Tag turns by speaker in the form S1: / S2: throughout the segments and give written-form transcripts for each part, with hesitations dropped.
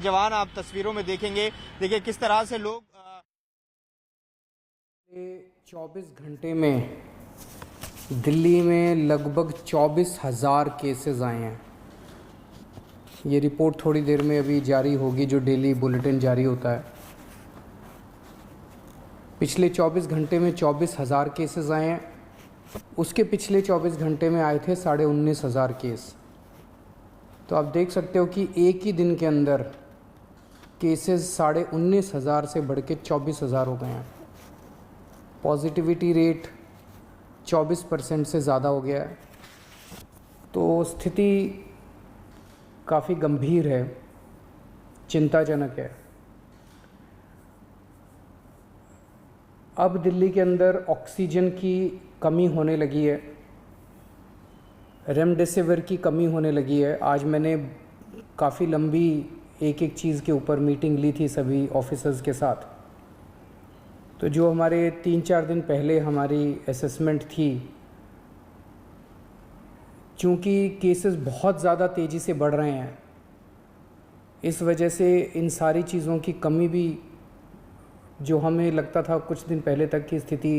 S1: जवान आप तस्वीरों में देखेंगे। देखिए किस तरह से लोग
S2: 24 घंटे में दिल्ली में लगभग 24,000 केसेस आए हैं। ये रिपोर्ट थोड़ी देर में अभी जारी होगी, जो डेली बुलेटिन जारी होता है। पिछले 24 घंटे में 24,000 केसेस आए हैं। उसके पिछले 24 घंटे में आए थे 19,500 केस। तो आप देख सकते हो कि एक ही दिन के अंदर केसेस 19,500 से बढ़ के 24,000 हो गए हैं। पॉजिटिविटी रेट 24% से ज़्यादा हो गया है। तो स्थिति काफ़ी गंभीर है, चिंताजनक है। अब दिल्ली के अंदर ऑक्सीजन की कमी होने लगी है, रेमडेसिविर की कमी होने लगी है। आज मैंने काफ़ी लंबी एक एक चीज़ के ऊपर मीटिंग ली थी सभी ऑफिसर्स के साथ। तो जो हमारे 3-4 दिन पहले हमारी असेसमेंट थी, चूँकि केसेस बहुत ज़्यादा तेज़ी से बढ़ रहे हैं, इस वजह से इन सारी चीज़ों की कमी भी, जो हमें लगता था कुछ दिन पहले तक की स्थिति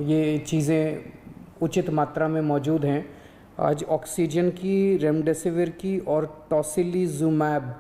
S2: ये चीज़ें उचित मात्रा में मौजूद हैं, आज ऑक्सीजन की, रेमडेसिविर की और टोसिलीजुमैब,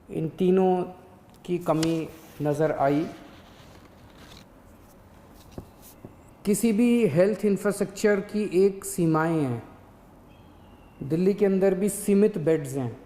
S2: इन तीनों की कमी नज़र आई। किसी भी हेल्थ इंफ्रास्ट्रक्चर की एक सीमाएं हैं। दिल्ली के अंदर भी सीमित बेड्स हैं,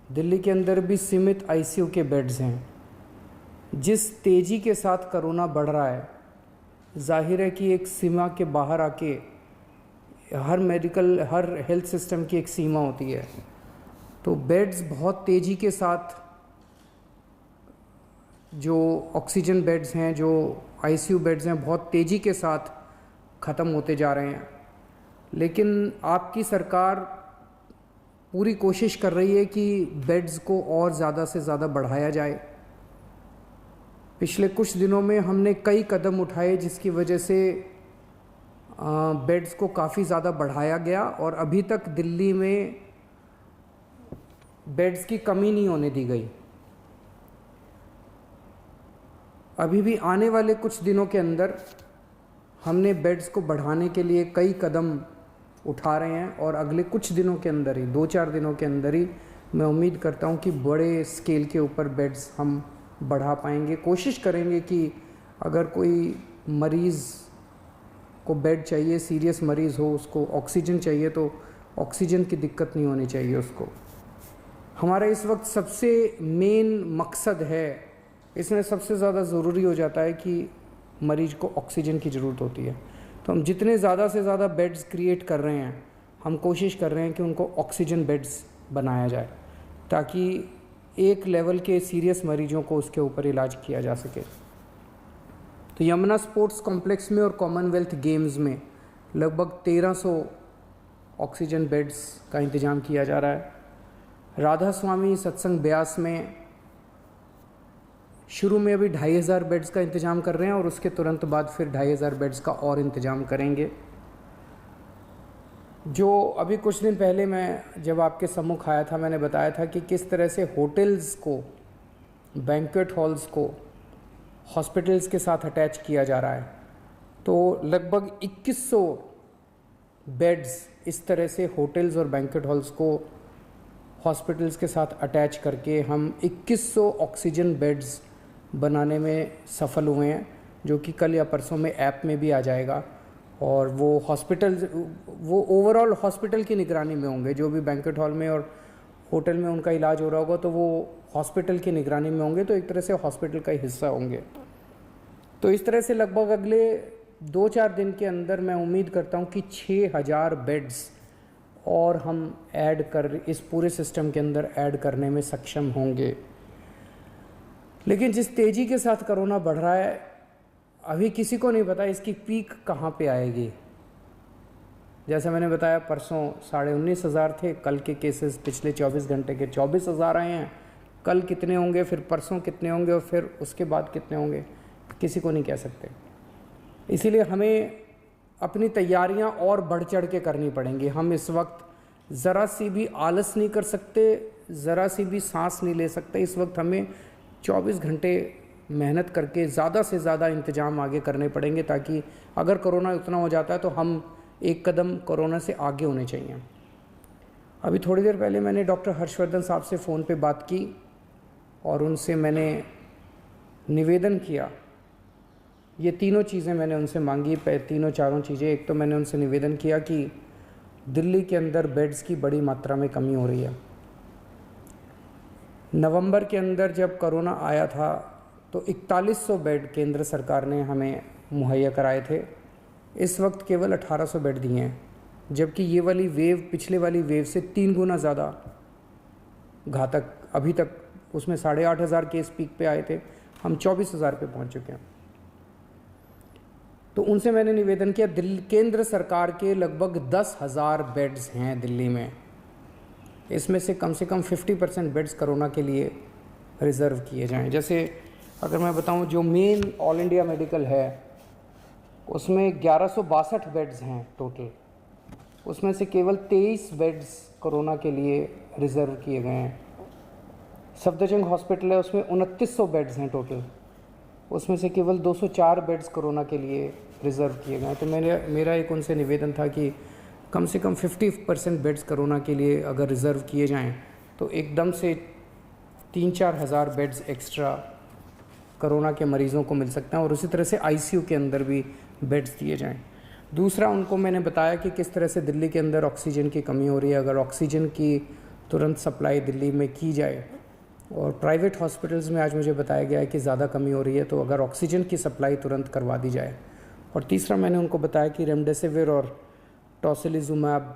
S2: दिल्ली के अंदर भी सीमित आईसीयू के बेड्स हैं। जिस तेज़ी के साथ कोरोना बढ़ रहा है, जाहिर है कि एक सीमा के बाहर आके हर हेल्थ सिस्टम की एक सीमा होती है। तो बेड्स बहुत तेज़ी के साथ, जो ऑक्सीजन बेड्स हैं, जो आईसीयू बेड्स हैं, बहुत तेज़ी के साथ ख़त्म होते जा रहे हैं। लेकिन आपकी सरकार पूरी कोशिश कर रही है कि बेड्स को और ज़्यादा से ज़्यादा बढ़ाया जाए। पिछले कुछ दिनों में हमने कई कदम उठाए जिसकी वजह से बेड्स को काफ़ी ज़्यादा बढ़ाया गया और अभी तक दिल्ली में बेड्स की कमी नहीं होने दी गई। अभी भी आने वाले कुछ दिनों के अंदर हमने बेड्स को बढ़ाने के लिए कई कदम उठा रहे हैं और अगले कुछ दिनों के अंदर ही, 2-4 दिनों के अंदर ही, मैं उम्मीद करता हूं कि बड़े स्केल के ऊपर बेड्स हम बढ़ा पाएंगे। कोशिश करेंगे कि अगर कोई मरीज़ को बेड चाहिए, सीरियस मरीज़ हो, उसको ऑक्सीजन चाहिए, तो ऑक्सीजन की दिक्कत नहीं होनी चाहिए उसको। हमारा इस वक्त सबसे मेन मकसद है, इसमें सबसे ज़्यादा ज़रूरी हो जाता है कि मरीज़ को ऑक्सीजन की ज़रूरत होती है। तो हम जितने ज़्यादा से ज़्यादा बेड्स क्रिएट कर रहे हैं, हम कोशिश कर रहे हैं कि उनको ऑक्सीजन बेड्स बनाया जाए, ताकि एक लेवल के सीरियस मरीजों को उसके ऊपर इलाज किया जा सके। तो यमुना स्पोर्ट्स कॉम्प्लेक्स में और कॉमनवेल्थ गेम्स में लगभग 1300 ऑक्सीजन बेड्स का इंतज़ाम किया जा रहा है। राधा स्वामी सत्संग ब्यास में शुरू में अभी 2,500 बेड्स का इंतज़ाम कर रहे हैं और उसके तुरंत बाद फिर 2,500 बेड्स का और इंतज़ाम करेंगे। जो अभी कुछ दिन पहले मैं जब आपके सम्मुख आया था, मैंने बताया था कि किस तरह से होटल्स को, बैंक्वेट हॉल्स को हॉस्पिटल्स के साथ अटैच किया जा रहा है। तो लगभग 2100 बेड्स इस तरह से होटल्स और बैंक्वेट हॉल्स को हॉस्पिटल्स के साथ अटैच करके हम 2100 ऑक्सीजन बेड्स बनाने में सफल हुए हैं, जो कि कल या परसों में ऐप में भी आ जाएगा। और वो हॉस्पिटल्स, वो ओवरऑल हॉस्पिटल की निगरानी में होंगे। जो भी बैंक्वेट हॉल में और होटल में उनका इलाज हो रहा होगा, तो वो हॉस्पिटल की निगरानी में होंगे, तो एक तरह से हॉस्पिटल का हिस्सा होंगे। तो इस तरह से लगभग अगले 2-4 दिन के अंदर मैं उम्मीद करता हूँ कि 6,000 बेड्स और हम इस पूरे सिस्टम के अंदर ऐड करने में सक्षम होंगे। लेकिन जिस तेज़ी के साथ कोरोना बढ़ रहा है, अभी किसी को नहीं पता इसकी पीक कहाँ पे आएगी। जैसे मैंने बताया, परसों 19,500 थे, कल के केसेस पिछले 24 घंटे के 24,000 आए हैं। कल कितने होंगे, फिर परसों कितने होंगे और फिर उसके बाद कितने होंगे, किसी को नहीं कह सकते। इसीलिए हमें अपनी तैयारियां और बढ़ चढ़ के करनी पड़ेंगी। हम इस वक्त ज़रा सी भी आलस नहीं कर सकते, ज़रा सी भी सांस नहीं ले सकते। इस वक्त हमें 24 घंटे मेहनत करके ज़्यादा से ज़्यादा इंतजाम आगे करने पड़ेंगे, ताकि अगर कोरोना उतना हो जाता है तो हम एक कदम कोरोना से आगे होने चाहिए। अभी थोड़ी देर पहले मैंने डॉक्टर हर्षवर्धन साहब से फ़ोन पे बात की और उनसे मैंने निवेदन किया। ये तीनों चीज़ें मैंने उनसे मांगी, तीनों चारों चीज़ें। एक तो मैंने उनसे निवेदन किया कि दिल्ली के अंदर बेड्स की बड़ी मात्रा में कमी हो रही है। नवंबर के अंदर जब कोरोना आया था तो 4100 बेड केंद्र सरकार ने हमें मुहैया कराए थे। इस वक्त केवल 1800 बेड दिए हैं, जबकि ये वाली वेव पिछले वाली वेव से 3 गुना ज़्यादा घातक। अभी तक उसमें 8500 केस पीक पे आए थे, हम 24,000 पे पहुंच चुके हैं। तो उनसे मैंने निवेदन किया, दिल्ली केंद्र सरकार के लगभग 10,000 बेड्स हैं दिल्ली में, इसमें से कम 50% बेड्स कोरोना के लिए रिज़र्व किए जाएं। जैसे अगर मैं बताऊं, जो मेन ऑल इंडिया मेडिकल है उसमें 1162 बेड्स हैं टोटल, उसमें से केवल 23 बेड्स कोरोना के लिए रिज़र्व किए गए हैं। सफदरजंग हॉस्पिटल है, उसमें 2900 बेड्स हैं टोटल, उसमें से केवल 204 बेड्स कोरोना के लिए रिज़र्व किए गए हैं। तो मेरा एक उनसे निवेदन था कि कम से कम 50% बेड्स कोरोना के लिए अगर रिज़र्व किए जाएं तो एकदम से 3-4 हज़ार बेड्स एक्स्ट्रा कोरोना के मरीज़ों को मिल सकते हैं, और उसी तरह से आईसीयू के अंदर भी बेड्स दिए जाएं। दूसरा, उनको मैंने बताया कि किस तरह से दिल्ली के अंदर ऑक्सीजन की कमी हो रही है। अगर ऑक्सीजन की तुरंत सप्लाई दिल्ली में की जाए, और प्राइवेट हॉस्पिटल्स में आज मुझे बताया गया है कि ज़्यादा कमी हो रही है, तो अगर ऑक्सीजन की सप्लाई तुरंत करवा दी जाए। और तीसरा, मैंने उनको बताया कि रेमडेसिविर और टोसिलिजुमैब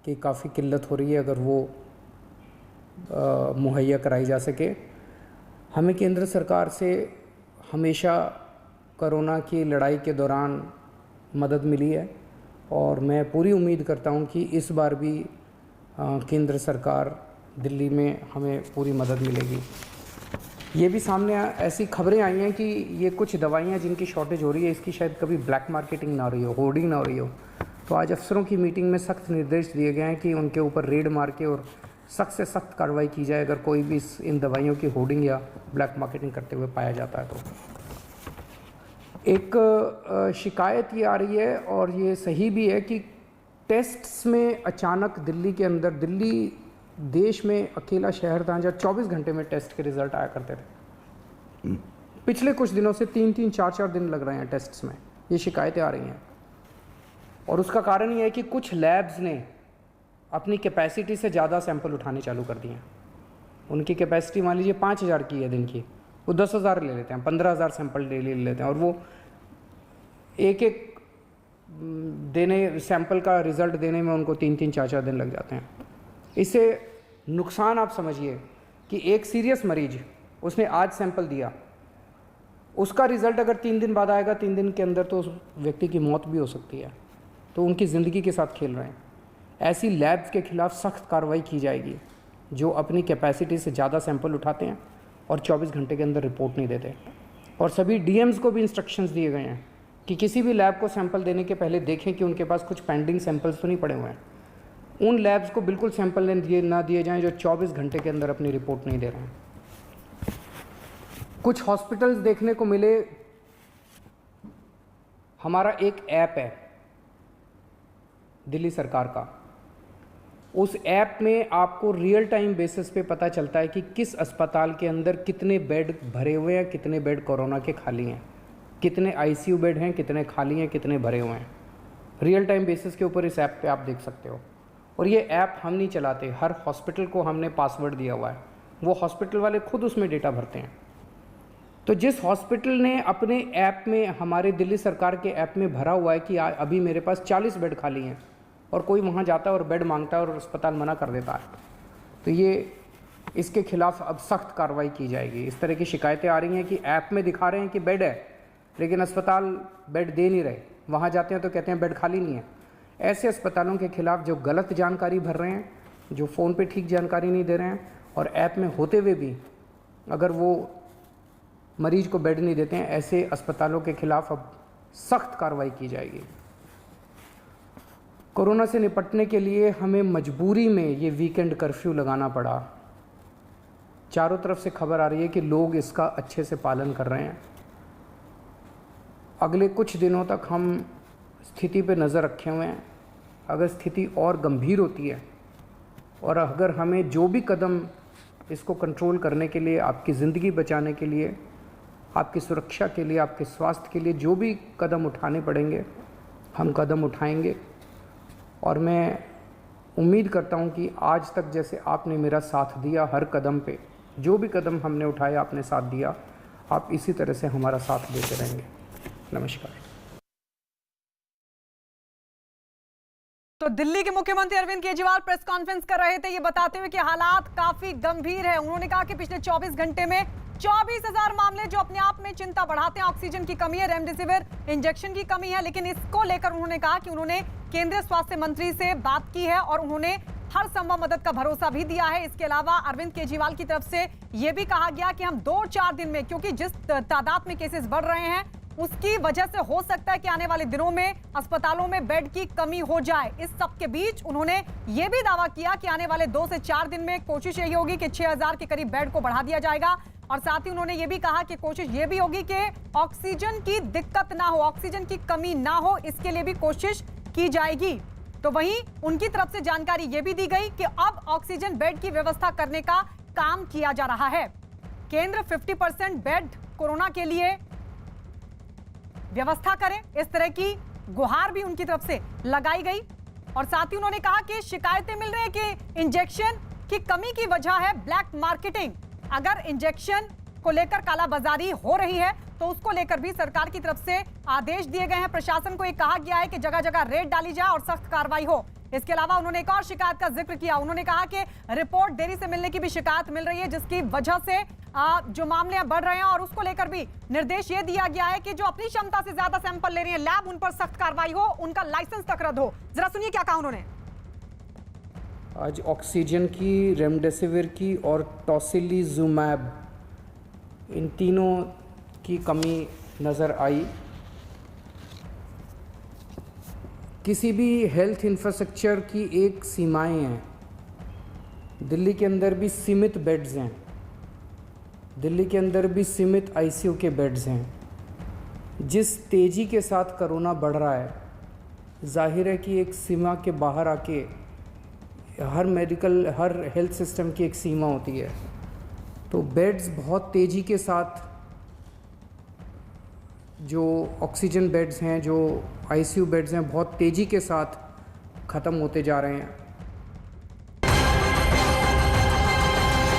S2: की काफ़ी किल्लत हो रही है, अगर वो मुहैया कराई जा सके। हमें केंद्र सरकार से हमेशा कोरोना की लड़ाई के दौरान मदद मिली है, और मैं पूरी उम्मीद करता हूं कि इस बार भी केंद्र सरकार दिल्ली में हमें पूरी मदद मिलेगी। ये भी सामने ऐसी खबरें आई हैं कि ये कुछ दवाइयाँ जिनकी शॉर्टेज हो रही है, इसकी शायद कभी ब्लैक मार्केटिंग ना हो रही हो, होर्डिंग ना हो रही हो। तो आज अफसरों की मीटिंग में सख्त निर्देश दिए गए हैं कि उनके ऊपर रेड मार के और सख्त से सख्त कार्रवाई की जाए अगर कोई भी इन दवाइयों की होर्डिंग या ब्लैक मार्केटिंग करते हुए पाया जाता है। तो एक शिकायत ये आ रही है, और ये सही भी है, कि टेस्ट्स में अचानक दिल्ली के अंदर, दिल्ली देश में अकेला शहर था जहाँ 24 घंटे में टेस्ट के रिज़ल्ट आया करते थे। पिछले कुछ दिनों से 3-3, 4-4 दिन लग रहे हैं टेस्ट्स में, ये शिकायतें आ रही हैं। और उसका कारण ये है कि कुछ लैब्स ने अपनी कैपेसिटी से ज़्यादा सैंपल उठाने चालू कर दिए हैं। उनकी कैपेसिटी मान लीजिए 5,000 की है दिन की, वो 10,000 ले लेते हैं, 15,000 सैंपल डेली ले लेते हैं, और वो एक देने सैंपल का रिज़ल्ट देने में उनको 3-3, 4-4 दिन लग जाते हैं। इससे नुकसान आप समझिए कि एक सीरियस मरीज, उसने आज सैंपल दिया, उसका रिज़ल्ट अगर 3 दिन बाद आएगा, 3 दिन के अंदर तो उस व्यक्ति की मौत भी हो सकती है। तो उनकी ज़िंदगी के साथ खेल रहे हैं। ऐसी लैब्स के खिलाफ सख्त कार्रवाई की जाएगी जो अपनी कैपेसिटी से ज़्यादा सैंपल उठाते हैं और 24 घंटे के अंदर रिपोर्ट नहीं देते। और सभी डीएम्स को भी इंस्ट्रक्शंस दिए गए हैं कि किसी भी लैब को सैंपल देने के पहले देखें कि उनके पास कुछ पेंडिंग सैंपल्स तो नहीं पड़े हुए हैं। उन लैब्स को बिल्कुल सैंपल ना दिए जाएं जो 24 घंटे के अंदर अपनी रिपोर्ट नहीं दे रहे हैं। कुछ हॉस्पिटल्स देखने को मिले, हमारा एक ऐप है दिल्ली सरकार का, उस ऐप में आपको रियल टाइम बेसिस पे पता चलता है कि किस अस्पताल के अंदर कितने बेड भरे हुए हैं, कितने बेड कोरोना के खाली हैं, कितने आईसीयू बेड हैं, कितने खाली हैं, कितने भरे हुए हैं। रियल टाइम बेसिस के ऊपर इस ऐप पे आप देख सकते हो। और ये ऐप हम नहीं चलाते, हर हॉस्पिटल को हमने पासवर्ड दिया हुआ है, वो हॉस्पिटल वाले खुद उसमें डेटा भरते हैं। तो जिस हॉस्पिटल ने अपने ऐप में, हमारे दिल्ली सरकार के ऐप में भरा हुआ है कि अभी मेरे पास 40 बेड खाली हैं, और कोई वहाँ जाता है और बेड मांगता है और अस्पताल मना कर देता है, तो ये इसके खिलाफ अब सख्त कार्रवाई की जाएगी। इस तरह की शिकायतें आ रही हैं कि ऐप में दिखा रहे हैं कि बेड है, लेकिन अस्पताल बेड दे नहीं रहे, वहाँ जाते हैं तो कहते हैं बेड खाली नहीं है। ऐसे अस्पतालों के खिलाफ जो गलत जानकारी भर रहे हैं, जो फ़ोन पे ठीक जानकारी नहीं दे रहे हैं, और ऐप में होते हुए भी अगर वो मरीज को बेड नहीं देते हैं, ऐसे अस्पतालों के खिलाफ अब सख्त कार्रवाई की जाएगी। कोरोना से निपटने के लिए हमें मजबूरी में ये वीकेंड कर्फ्यू लगाना पड़ा, चारों तरफ से खबर आ रही है कि लोग इसका अच्छे से पालन कर रहे हैं। अगले कुछ दिनों तक हम स्थिति पे नज़र रखे हुए हैं। अगर स्थिति और गंभीर होती है और अगर हमें जो भी कदम इसको कंट्रोल करने के लिए, आपकी ज़िंदगी बचाने के लिए, आपकी सुरक्षा के लिए, आपके स्वास्थ्य के लिए जो भी कदम उठाने पड़ेंगे हम कदम उठाएंगे। और मैं उम्मीद करता हूं कि आज तक जैसे आपने मेरा साथ दिया, हर कदम पे जो भी कदम हमने उठाया आपने साथ दिया, आप इसी तरह से हमारा साथ देते रहेंगे। नमस्कार।
S3: तो दिल्ली के मुख्यमंत्री अरविंद केजरीवाल प्रेस कॉन्फ्रेंस कर रहे थे, ये बताते हुए कि हालात काफी गंभीर है। उन्होंने कहा कि पिछले 24 घंटे में 24,000 मामले, जो अपने आप में चिंता बढ़ाते हैं। ऑक्सीजन की कमी है, रेमडेसिविर इंजेक्शन की कमी है, लेकिन इसको लेकर उन्होंने कहा कि उन्होंने केंद्रीय स्वास्थ्य मंत्री से बात की है और उन्होंने हर संभव मदद का भरोसा भी दिया है। इसके अलावा अरविंद केजरीवाल की तरफ से यह भी कहा गया कि हम 2-4 दिन में, क्योंकि जिस तादाद में केसेस बढ़ रहे हैं उसकी वजह से हो सकता है कि आने वाले दिनों में अस्पतालों में बेड की कमी हो जाए। इस सब के बीच उन्होंने यह भी दावा किया कि आने वाले 2 से 4 दिन में कोशिश यही होगी कि 6,000 के करीब बेड को बढ़ा दिया जाएगा। और साथ ही उन्होंने यह भी कहा कि कोशिश यह भी होगी कि ऑक्सीजन की दिक्कत ना हो, ऑक्सीजन की कमी ना हो, इसके लिए भी कोशिश की जाएगी। तो वहीं उनकी तरफ से जानकारी यह भी दी गई कि अब ऑक्सीजन बेड की व्यवस्था करने का काम किया जा रहा है। केंद्र 50% बेड कोरोना के लिए व्यवस्था करें, इस तरह की गुहार भी उनकी तरफ से लगाई गई। और साथ ही उन्होंने कहा कि शिकायतें मिल रही है कि इंजेक्शन की कमी की वजह है ब्लैक मार्केटिंग। अगर इंजेक्शन को लेकर कालाबाजारी हो रही है तो उसको लेकर भी सरकार की तरफ से आदेश दिए गए हैं। प्रशासन को ये कहा गया है कि जगह जगह रेड डाली जाए और सख्त कार्रवाई हो। इसके अलावा उन्होंने एक और शिकायत का जिक्र किया। उन्होंने कहा कि रिपोर्ट देरी से मिलने की भी शिकायत मिल रही है, जिसकी वजह से जो मामले बढ़ रहे हैं, और उसको लेकर भी निर्देश ये दिया गया है कि जो अपनी क्षमता से ज्यादा सैंपल ले रही है लैब, उन पर सख्त कार्रवाई हो, उनका लाइसेंस तक रद्द हो। जरा सुनिए क्या कहा उन्होंने।
S2: आज ऑक्सीजन की, रेमडेसिविर की और टोसिलिजुमैब, इन तीनों की कमी नज़र आई। किसी भी हेल्थ इंफ्रास्ट्रक्चर की एक सीमाएं हैं। दिल्ली के अंदर भी सीमित बेड्स हैं, दिल्ली के अंदर भी सीमित आईसीयू के बेड्स हैं। जिस तेज़ी के साथ कोरोना बढ़ रहा है, जाहिर है कि एक सीमा के बाहर आके हर हेल्थ सिस्टम की एक सीमा होती है। तो बेड्स बहुत तेज़ी के साथ, जो ऑक्सीजन बेड्स हैं, जो आईसीयू बेड्स हैं, बहुत तेज़ी के साथ ख़त्म होते जा रहे हैं।